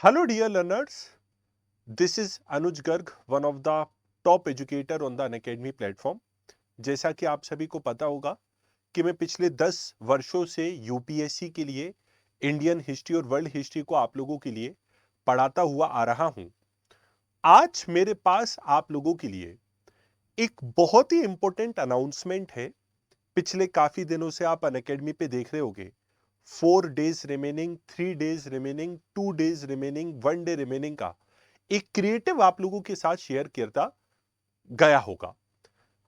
Hello, dear learners. This is Anuj Garg, one of the top educator on the Unacademy platform. जैसा कि आप सभी को पता होगा कि मैं पिछले 10 वर्षों से यूपीएससी के लिए इंडियन हिस्ट्री और वर्ल्ड हिस्ट्री को आप लोगों के लिए पढ़ाता हुआ आ रहा हूं। आज मेरे पास आप लोगों के लिए एक बहुत ही इंपॉर्टेंट अनाउंसमेंट है। पिछले काफी दिनों से आप अनअकैडमी पे देख रहे होंगे 4 days remaining, 3 days remaining, 2 days remaining, 1 day remaining का एक क्रिएटिव आप लोगों के साथ शेयर करता गया होगा।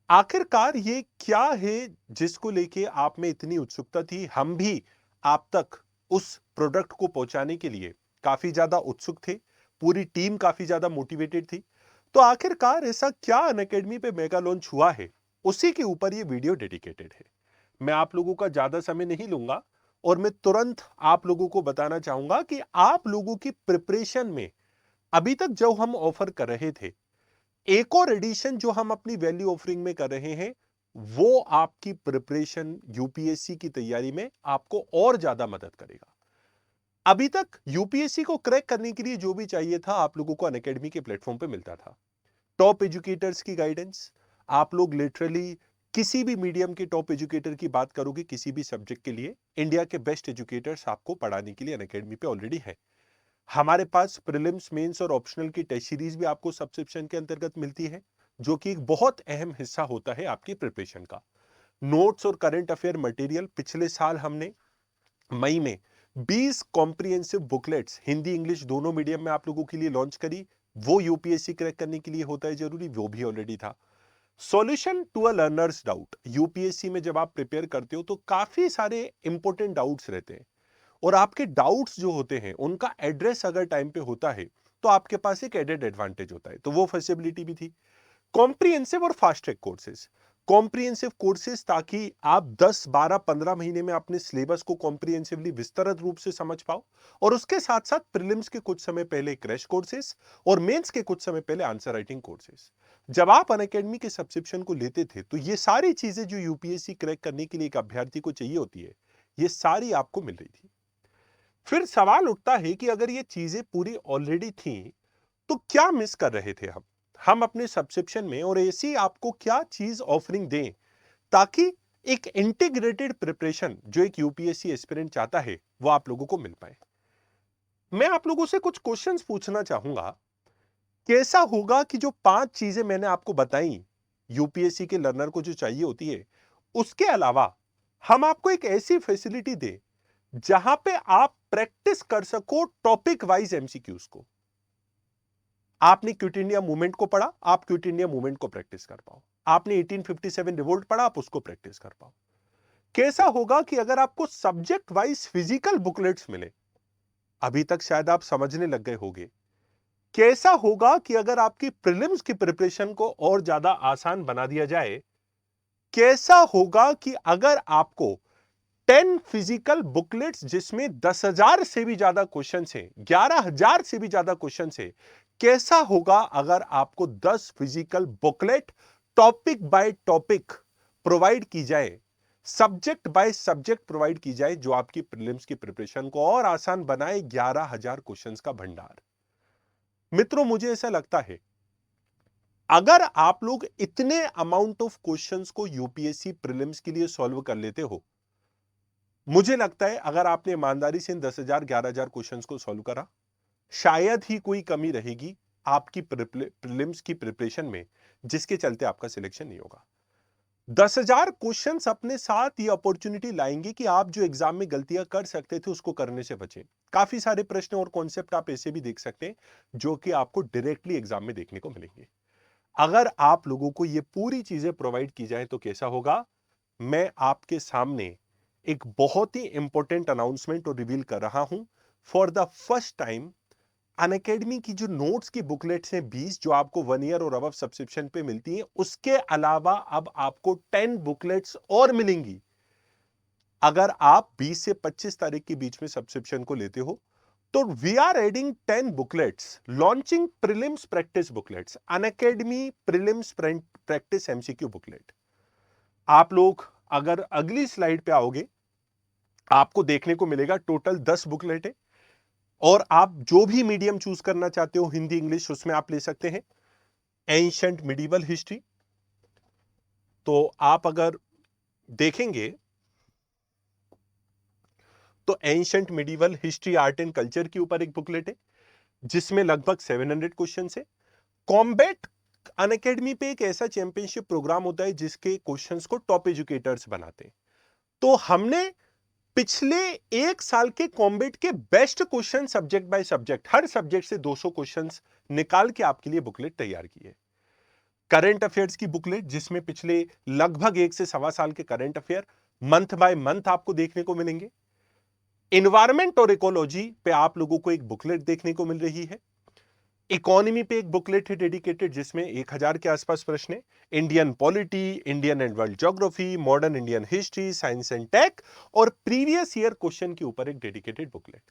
आखिरकार ये क्या है जिसको लेके आप में इतनी उत्सुकता थी? हम भी आप तक उस प्रोडक्ट को पहुंचाने के लिए काफी ज्यादा उत्सुक थे। पूरी टीम काफी ज्यादा मोटिवेटेड थी। तो आखिरकार ऐसा क्या अनअकैडमी पे मेगा लॉन्च हुआ है, उसी के ऊपर ये वीडियो डेडिकेटेड है। मैं आप लोगों का ज्यादा समय नहीं लूंगा और मैं तुरंत आप लोगों को बताना चाहूंगा कि आप लोगों की प्रिपरेशन में अभी तक जो हम ऑफर कर रहे थे, एक और एडिशन जो हम अपनी वैल्यू ऑफरिंग में कर रहे हैं, वो आपकी प्रिपरेशन यूपीएससी की तैयारी में आपको और ज्यादा मदद करेगा। अभी तक यूपीएससी को क्रैक करने के लिए जो भी चाहिए था आप लोगों को अनअकैडमी के प्लेटफॉर्म पे मिलता था। टॉप एजुकेटर्स की गाइडेंस, आप लोग लिटरली किसी भी मीडियम के टॉप एजुकेटर की बात करोगे किसी भी सब्जेक्ट के लिए, इंडिया के बेस्ट एजुकेटर्स आपको पढ़ाने के लिए अनअकैडमी पे ऑलरेडी है। हमारे पास प्रीलिम्स, मेंस और ऑप्शनल की टेस्ट सीरीज भी आपको सब्सक्रिप्शन के अंतर्गत मिलती है, जो कि एक बहुत अहम हिस्सा होता है आपकी प्रिपरेशन का। नोट्स और करंट अफेयर मटेरियल पिछले साल हमने मई में 20 कॉम्प्रिहेंसिव बुकलेट्स हिंदी इंग्लिश दोनों मीडियम में आप लोगों के लिए लॉन्च करी। वो यूपीएससी क्रैक करने के लिए होता है जरूरी, वो भी ऑलरेडी था। Solution to a learner's doubt, UPSC में जब आप प्रिपेयर करते हो तो काफी सारे इंपॉर्टेंट डाउट्स रहते हैं और आपके डाउट्स जो होते हैं उनका एड्रेस अगर टाइम पे होता है तो आपके पास एक एडेड एडवांटेज होता है। तो वो फैसिलिटी भी थी। कॉम्प्रिहेंसिव और fast track courses, comprehensive courses ताकि आप 10, 12, 15 महीने में अपने सिलेबस को कॉम्प्रिहेंसिवली विस्तृत रूप से समझ पाओ। और उसके साथ साथ प्रीलिम्स के कुछ समय पहले क्रैश कोर्सेज और मेंस के कुछ समय पहले आंसर राइटिंग कोर्सेज। जब आप अनअकैडमी के सब्सक्रिप्शन को लेते थे तो ये सारी चीजें जो यूपीएससी क्रैक करने के लिए एक अभ्यर्थी को चाहिए होती है, ये सारी आपको मिल रही थी। फिर सवाल उठता है कि अगर ये चीजें पूरी ऑलरेडी थी तो क्या मिस कर रहे थे हम अपने सब्सक्रिप्शन में, और ऐसी आपको क्या चीज ऑफरिंग दें ताकि एक इंटीग्रेटेड प्रिपरेशन जो एक यूपीएससी एस्पिरेंट चाहता है वो आप लोगों को मिल पाए। मैं आप लोगों से कुछ क्वेश्चंस पूछना चाहूंगा। कैसा होगा कि जो 5 चीजें मैंने आपको बताई यूपीएससी के लर्नर को जो चाहिए होती है, उसके अलावा हम आपको एक ऐसी फैसिलिटी दें जहां पे आप प्रैक्टिस कर सको टॉपिक वाइज एमसीक्यूज को। आपने क्विट इंडिया मूवमेंट को पढ़ा, आप क्विट इंडिया मूवमेंट को प्रैक्टिस कर पाओ। आपने 1857 रिवोल्ट पढ़ा, आप उसको प्रैक्टिस कर पाओ। कैसा होगा कि अगर आपको सब्जेक्ट वाइज फिजिकल बुकलेट्स मिले, अभी तक शायद आप समझने लग गए होंगे। कैसा होगा कि अगर आपकी प्रीलिम्स की प्रिपरेशन को और ज्यादा आसान बना दिया जाए। कैसा होगा कि अगर आपको 10 फिजिकल बुकलेट्स जिसमें 10,000 से भी ज्यादा क्वेश्चन है, 11,000 से भी ज्यादा क्वेश्चन है। कैसा होगा अगर आपको 10 physical booklet topic by topic provide की जाए, सब्जेक्ट बाय सब्जेक्ट प्रोवाइड की जाए, जो आपकी प्रीलिम्स की प्रिपरेशन को और आसान बनाए। 11,000 क्वेश्चंस का भंडार। मित्रों, मुझे ऐसा लगता है अगर आप लोग इतने अमाउंट ऑफ क्वेश्चंस को यूपीएससी प्रीलिम्स के लिए सॉल्व कर लेते हो, मुझे लगता है अगर आपने ईमानदारी से इन 10,000 11,000 क्वेश्चंस को सॉल्व करा, शायद ही कोई कमी रहेगी आपकी प्रीलिम्स की प्रिपरेशन में जिसके चलते आपका सिलेक्शन नहीं होगा। 10,000 क्वेश्चंस अपने साथ ये अपॉर्चुनिटी लाएंगे कि आप जो एग्जाम में गलतियां कर सकते थे उसको करने से बचें। काफी सारे प्रश्न और कॉन्सेप्ट आप ऐसे भी देख सकते हैं जो कि आपको डायरेक्टली एग्जाम में देखने को मिलेंगे। अगर आप लोगों को ये पूरी चीजें प्रोवाइड की जाए तो कैसा होगा? मैं आपके सामने एक बहुत ही इंपॉर्टेंट अनाउंसमेंट और रिवील कर रहा हूं। For the first time Unacademy की जो नोट्स की बुकलेट्स हैं 20, जो आपको 1 ईयर और अबव सब्सक्रिप्शन पे मिलती हैं, उसके अलावा अब आपको 10 बुकलेट्स और मिलेंगी। अगर आप 20 से 25 तारीख के बीच में सब्सक्रिप्शन को लेते हो तो we are adding 10 booklets, launching prelims practice booklets, Unacademy prelims practice MCQ booklet. आप लोग अगर अगली स्लाइड पे आओगे, आपको देखने को मिलेगा टोटल 10 बुकलेट है। और आप जो भी मीडियम चूज करना चाहते हो, हिंदी इंग्लिश, उसमें आप ले सकते हैं। एंशिएंट मिडिवल हिस्ट्री, तो आप अगर देखेंगे तो ancient medieval history art and culture के ऊपर एक बुकलेट है जिसमें लगभग 700 क्वेश्चन है। कॉम्बैट अनअकैडमी पे एक ऐसा चैंपियनशिप प्रोग्राम होता है जिसके क्वेश्चंस को टॉप एजुकेटर्स बनाते हैं। तो हमने पिछले एक साल के कॉम्बैट के best question subject by subject, her subject से 200 क्वेश्चंस निकाल के आपके लिए बुकलेट तैयार की है। करंट अफेयर्स की बुकलेट जिसमें पिछले लगभग 1 से 1.25 साल के current affair month by month आपको देखने को मिलेंगे। इन्वायरमेंट और इकोलॉजी पे आप लोगों को एक बुकलेट देखने को मिल रही है। इकोनॉमी पे एक बुकलेट है डेडिकेटेड जिसमें 1000 के आसपास प्रश्न है। Indian polity, Indian and world geography, modern Indian history, science and tech और प्रीवियस ईयर क्वेश्चन के ऊपर एक डेडिकेटेड बुकलेट।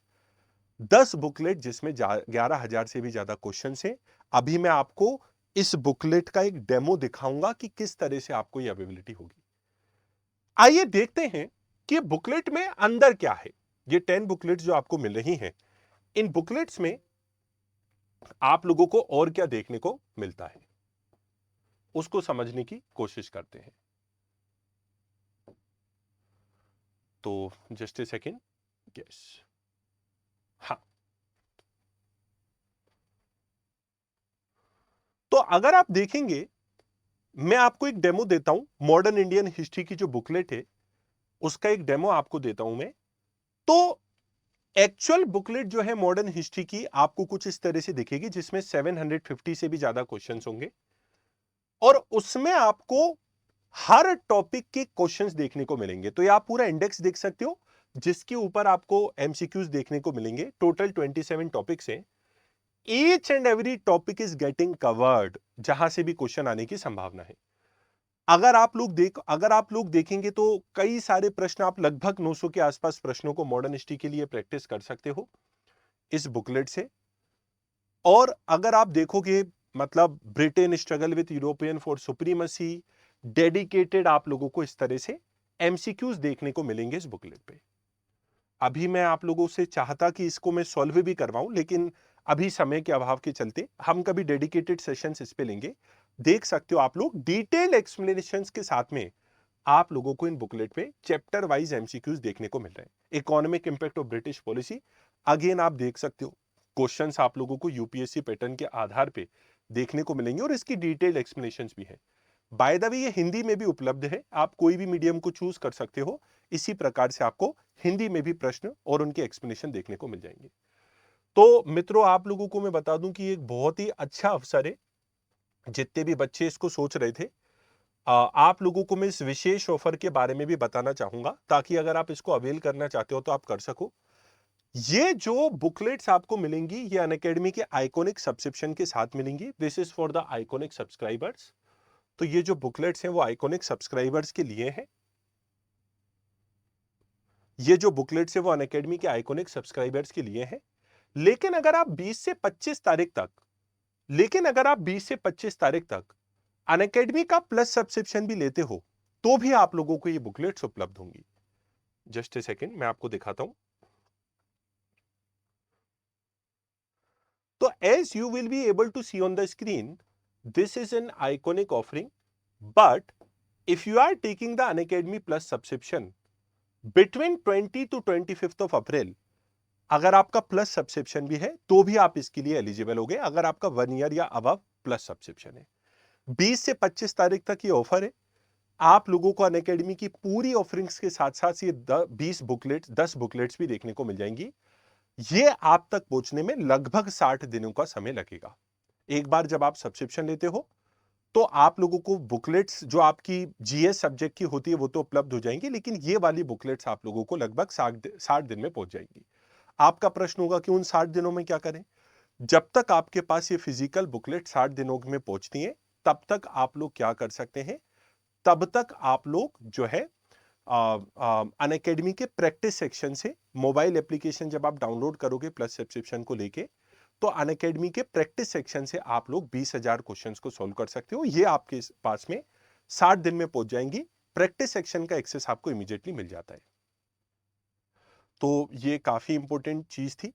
10 बुकलेट जिसमें 11,000 से भी ज्यादा क्वेश्चन है। अभी मैं आपको इस बुकलेट का एक डेमो दिखाऊंगा कि किस तरह से आपको यह अवेलेबिलिटी होगी। आइए देखते हैं कि बुकलेट में अंदर क्या है। ये 10 बुकलेट्स जो आपको मिल रही हैं, इन बुकलेट्स में आप लोगों को और क्या देखने को मिलता है उसको समझने की कोशिश करते हैं। तो जस्ट ए सेकेंड। यस, हाँ, तो अगर आप देखेंगे, मैं आपको एक डेमो देता हूं। मॉडर्न इंडियन हिस्ट्री की जो बुकलेट है उसका एक डेमो आपको देता हूं मैं। तो एक्चुअल बुकलेट जो है मॉडर्न हिस्ट्री की आपको कुछ इस तरह से दिखेगी जिसमें 750 से भी ज्यादा क्वेश्चंस होंगे और उसमें आपको हर टॉपिक के क्वेश्चंस देखने को मिलेंगे। तो ये आप पूरा इंडेक्स देख सकते हो जिसके ऊपर आपको एमसीक्यूज देखने को मिलेंगे। टोटल 27 टॉपिक्स हैं। Each and every topic is getting covered, जहां से भी क्वेश्चन आने की संभावना है। अगर आप लोग देखेंगे तो कई सारे प्रश्न, आप लगभग 900 के आसपास प्रश्नों को मॉडर्न हिस्ट्री के लिए प्रैक्टिस कर सकते हो इस बुकलेट से। और अगर आप देखोगे, मतलब Britain struggle with European for supremacy, dedicated आप लोगों को इस तरह से एमसीक्यूज देखने को मिलेंगे इस बुकलेट पे। अभी मैं आप लोगों से चाहता कि इसको मैं सॉल्व भी करवाऊं, लेकिन अभी समय के अभाव के चलते हम कभी डेडिकेटेड सेशंस इस पे लेंगे। देख सकते हो आप लोग डिटेल एक्सप्लेनेशंस के साथ में आप लोगों को इन बुकलेट पे चैप्टर वाइज एमसीक्यूज देखने को मिल रहे हैं। Economic impact of British policy, again आप देख सकते हो क्वेश्चंस आप लोगों को यूपीएससी पैटर्न के आधार पे देखने को मिलेंगे और इसकी डिटेल्ड एक्सप्लेनेशंस भी है। बाय द वे ये हिंदी में भी उपलब्ध है, आप कोई भी मीडियम को चूज कर सकते हो। इसी प्रकार से आपको हिंदी में भी प्रश्न और उनके एक्सप्लेनेशन देखने को मिल जाएंगे। तो मित्रों, आप लोगों को मैं बता दूं कि एक बहुत ही अच्छा अवसर है। जितने भी बच्चे इसको सोच रहे थे, आप लोगों को मैं इस विशेष ऑफर के बारे में भी बताना चाहूंगा ताकि अगर आप इसको अवेल करना चाहते हो तो आप कर सको। ये जो बुकलेट्स आपको मिलेंगी ये अनअकैडमी के आइकॉनिक सब्सक्रिप्शन के साथ मिलेंगी। This is for the iconic subscribers. तो ये जो बुकलेट्स हैं वो आइकॉनिक सब्सक्राइबर्स के लिए हैं। ये जो बुकलेट्स है वो अनअकैडमी के आइकॉनिक सब्सक्राइबर्स के लिए हैं। लेकिन अगर आप 20 से 25 तारीख तक लेकिन अगर आप 20 से 25 तारीख तक अनअकैडमी का प्लस सब्सक्रिप्शन भी लेते हो तो भी आप लोगों को ये बुकलेट्स उपलब्ध होंगी। जस्ट ए सेकेंड, मैं आपको दिखाता हूं। तो as you will be able to see on the screen, this is an iconic offering, but if you are taking the Unacademy Plus subscription between 20 to 25th of April, अगर आपका plus subscription भी है तो भी आप इसके लिए eligible होगे अगर आपका 1 ईयर या अबव प्लस सब्सक्रिप्शन है। 20 से 25 तारीख तक ये ऑफर है। आप लोगों को अनअकैडमी की पूरी ऑफरिंग्स के साथ साथ ये 10 बुकलेट्स भी देखने को मिल जाएंगी। ये आप तक पहुंचने में लगभग 60 दिनों का समय लगेगा। एक बार जब आप सब्सक्रिप्शन लेते हो तो आप लोगों को बुकलेट्स जो आपकी जीएस सब्जेक्ट की होती है वो तो उपलब्ध हो जाएंगी, लेकिन ये वाली बुकलेट्स आप लोगों को लगभग 60 दिन में पहुंच जाएंगी। आपका प्रश्न होगा कि उन 60 दिनों में क्या करें। जब तक आपके पास ये फिजिकल बुकलेट 60 दिनों में पहुंचती है तब तक आप लोग क्या कर सकते हैं, तब तक आप लोग जो है अनअकैडमी के प्रैक्टिस सेक्शन से मोबाइल एप्लीकेशन जब आप डाउनलोड करोगे प्लस सब्सक्रिप्शन को लेके, तो अनअकैडमी के प्रैक्टिस सेक्शन से आप लोग 20,000 क्वेश्चंस को सॉल्व कर सकते हो। ये आपके पास में 60 दिन में पहुंच जाएंगी। प्रैक्टिस सेक्शन का एक्सेस आपको इमीडिएटली मिल जाता है। तो ये काफी इंपॉर्टेंट चीज थी।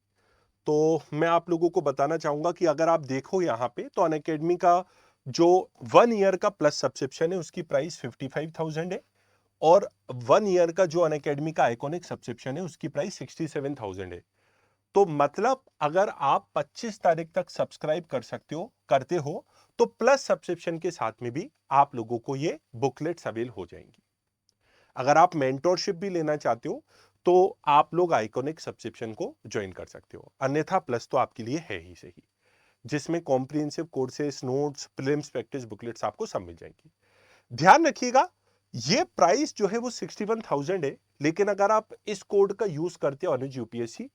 तो मैं आप लोगों को बताना चाहूंगा कि अगर आप देखो यहाँ पे तो अनअकैडमी का जो 1 ईयर का प्लस सब्सक्रिप्शन है उसकी प्राइस 55,000 है, और 1 ईयर का जो अनअकैडमी का आइकॉनिक सब्सक्रिप्शन है उसकी प्राइस 67,000 है। तो मतलब अगर आप 25 तारीख तक सब्सक्राइब करते हो तो प्लस सब्सक्रिप्शन के साथ में भी आप लोगों को ये बुकलेट्स अवेल हो जाएंगी। अगर आप मेंटोरशिप भी लेना चाहते हो तो आप लोग आइकॉनिक सब्सक्रिप्शन को ज्वाइन कर सकते हो, अन्यथा प्लस तो आपके लिए है ही सही, जिसमें comprehensive courses, notes, prelims practice booklets आपको सब मिल जाएंगी। ध्यान रखिएगा, ये प्राइस जो है वो 61,000 है, लेकिन अगर आप इस कोड का यूज करते हो अनुज यूपीएससी,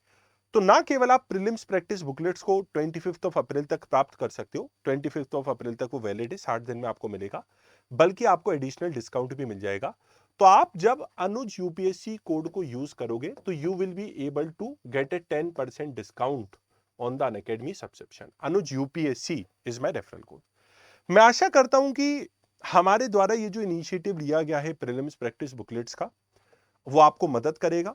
तो ना केवल आप प्रीलिम्स प्रैक्टिस बुकलेट्स को 25 अप्रैल तक प्राप्त कर सकते हो, 25 अप्रैल तक वो वैलिड है, 60 दिन में आपको मिलेगा, बल्कि आपको एडिशनल डिस्काउंट भी मिल जाएगा। तो आप जब अनुज यूपीएससी कोड को यूज करोगे तो you will be able to get a 10% discount on the Unacademy subscription. Anuj UPSC is my referral code. मैं आशा करता हूं कि हमारे द्वारा ये जो इनिशिएटिव लिया गया है प्रीलिम्स प्रैक्टिस बुकलेट्स का, वो आपको मदद करेगा।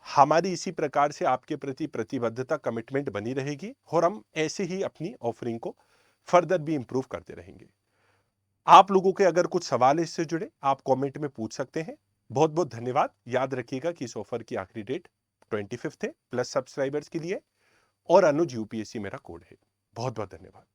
हमारी इसी प्रकार से आपके प्रति प्रतिबद्धता, कमिटमेंट बनी रहेगी, और हम ऐसे ही अपनी ऑफरिंग को फर्दर भी इंप्रूव करते रहेंगे। आप लोगों के अगर कुछ सवाल इससे जुड़े आप कमेंट में पूछ सकते हैं। बहुत बहुत धन्यवाद। याद रखिएगा कि इस ऑफर की आखिरी डेट 25 है प्लस सब्सक्राइबर्स के लिए, और अनुज यूपीएससी मेरा कोड है। बहुत बहुत धन्यवाद।